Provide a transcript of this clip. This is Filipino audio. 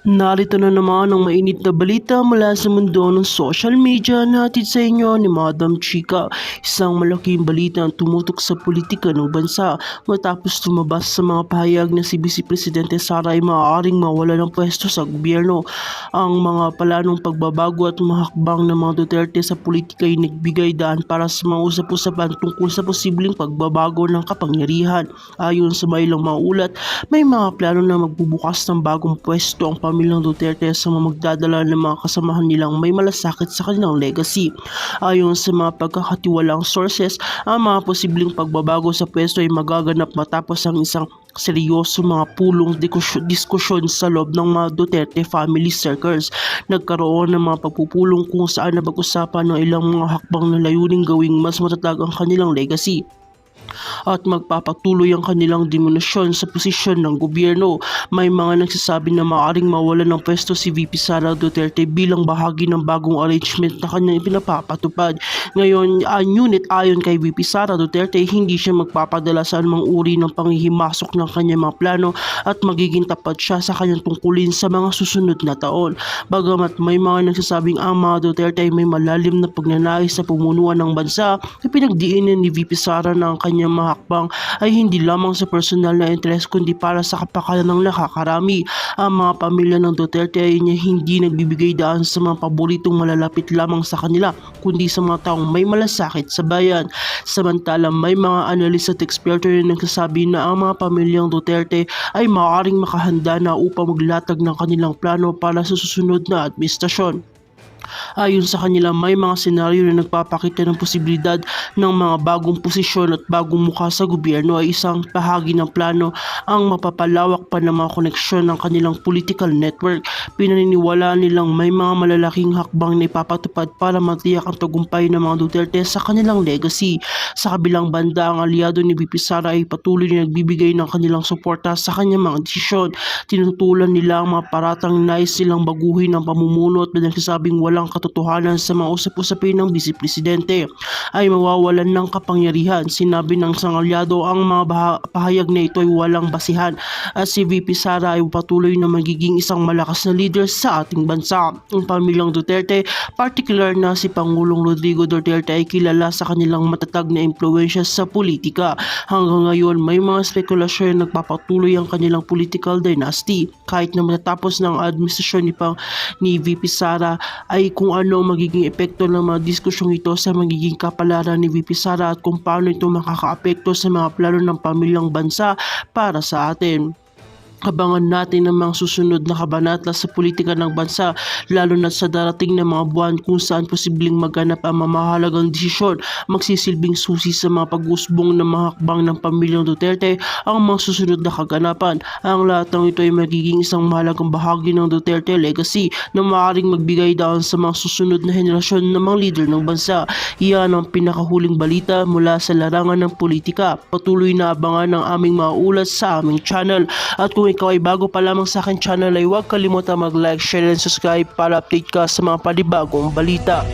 Narito na naman ang mainit na balita mula sa mundo ng social media na hatid sa inyo ni Madam Chika. Isang malaking balita ang tumutok sa politika ng bansa matapos lumabas sa mga pahayag na si Vice Presidente Sara ay maaaring mawala ng pwesto sa gobyerno. Ang mga planong pagbabago at mahakbang ng mga Duterte sa politika ay nagbigay daan para sa mga usap-usapan tungkol sa posibleng pagbabago ng kapangyarihan. Ayon sa may ilang mga ulat, may mga plano na magbubukas ng bagong pwesto ang pamilyang Duterte sa mga magdadala ng mga kasamahan nilang may malasakit sa kanilang legacy. Ayon sa mga pagkakatiwalang sources, ang mga posibleng pagbabago sa pwesto ay magaganap matapos ang isang seryoso mga pulong diskusyon sa loob ng mga Duterte family circles. Nagkaroon ng mga pagpupulong kung saan napag-usapan ng ilang mga hakbang na layuning gawing mas matatag ang kanilang legacy at magpapatuloy ang kanilang demonasyon sa posisyon ng gobyerno. May mga nagsasabi na maaaring mawalan ng pwesto si VP Sara Duterte bilang bahagi ng bagong arrangement na kanyang pinapapatupad. Ngayon, ngunit ayon kay VP Sara Duterte, hindi siya magpapadala sa anumang uri ng panghihimasok ng kanyang mga plano at magiging tapat siya sa kanyang tungkulin sa mga susunod na taon. Bagamat may mga nagsasabing ang mga Duterte ay may malalim na pagnanais sa pumunuan ng bansa, ipinagdiinan ni VP Sara na ang kanyang mahakbang ay hindi lamang sa personal na interes kundi para sa kapakanan ng nakakarami. Ang mga pamilya ng Duterte ay hindi nagbibigay daan sa mga paboritong malalapit lamang sa kanila kundi sa mga taong may malasakit sa bayan. Samantala, may mga analis at eksperto na nagsasabi na ang mga pamilyang Duterte ay maaaring makahanda na upang maglatag ng kanilang plano para sa susunod na administrasyon. Ayon sa kanila, may mga senaryo na nagpapakita ng posibilidad ng mga bagong posisyon at bagong mukha sa gobyerno ay isang bahagi ng plano ang mapapalawak pa ng mga koneksyon ng kanilang political network. Pinaniniwalaan nilang may mga malalaking hakbang na ipapatupad para matiyak ang tagumpay ng mga Duterte sa kanilang legacy. Sa kabilang banda, ang aliado ni VP Sara ay patuloy na nagbibigay ng kanilang suporta sa kanyang mga desisyon. Tinutulan nila ang mga paratang nais silang baguhin ng pamumuno at nagsasabing walang katotohanan sa mga usap-usapin ng Vice Presidente ay mawawalan ng kapangyarihan. Sinabi ng isang aliado ang mga pahayag na ito ay walang basihan at si VP Sara ay patuloy na magiging isang malakas na leader sa ating bansa. Ang pamilyang Duterte, particular na si Pangulong Rodrigo Duterte, ay kilala sa kanilang matatag na impluwensya sa politika. Hanggang ngayon, may mga spekulasyon na nagpapatuloy ang kanilang political dynasty. Kahit na matatapos ng administrasyon ni VP Sara ay kung ano magiging epekto ng mga diskusyong ito sa magiging kapalaran ni VP Sara at kung paano ito makakaapekto sa mga plano ng pamilyang bansa para sa atin. Abangan natin ang mga susunod na kabanata sa politika ng bansa, lalo na sa darating na mga buwan kung saan posibleng maganap ang mamahalagang desisyon. Magsisilbing susi sa mga pag-usbong ng mga hakbang ng pamilyang Duterte ang mga susunod na kaganapan. Ang lahat ng ito ay magiging isang mahalagang bahagi ng Duterte legacy na maaaring magbigay daan sa mga susunod na henerasyon ng mga leader ng bansa. Iyan ang pinakahuling balita mula sa larangan ng politika. Patuloy na abangan ang aming mga ulat sa aming channel. At kung ikaw ay bago pa lamang sa akin channel ay huwag kalimutan mag-like, share and subscribe para update ka sa mga panibagong balita.